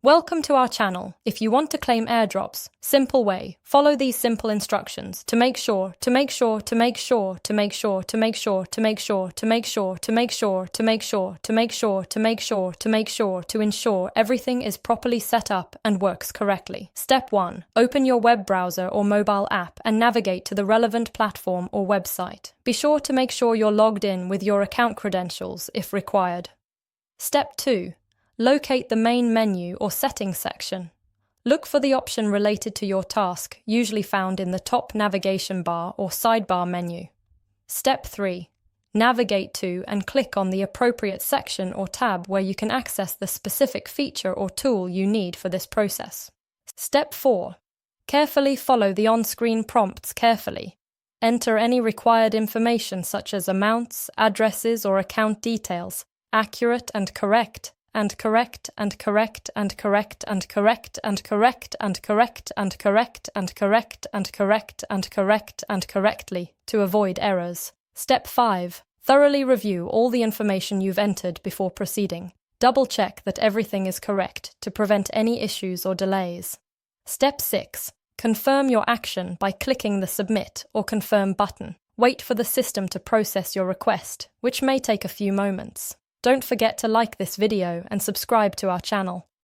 Welcome to our channel. If you want to claim airdrops, simple way. Follow these simple instructions to make sure to ensure everything is properly set up and works correctly. Step 1. Open your web browser or mobile app and navigate to the relevant platform or website. Be sure to make sure you're logged in with your account credentials if required. Step 2. Locate the main menu or settings section. Look for the option related to your task, usually found in the top navigation bar or sidebar menu. Step 3. Navigate to and click on the appropriate section or tab where you can access the specific feature or tool you need for this process. Step 4. Carefully follow the on-screen prompts carefully. Enter any required information such as amounts, addresses, or account details, accurate and correctly to avoid errors. Step 5. Thoroughly review all the information you've entered before proceeding. Double-check that everything is correct to prevent any issues or delays. Step 6. Confirm your action by clicking the Submit or Confirm button. Wait for the system to process your request, which may take a few moments. Don't forget to like this video and subscribe to our channel.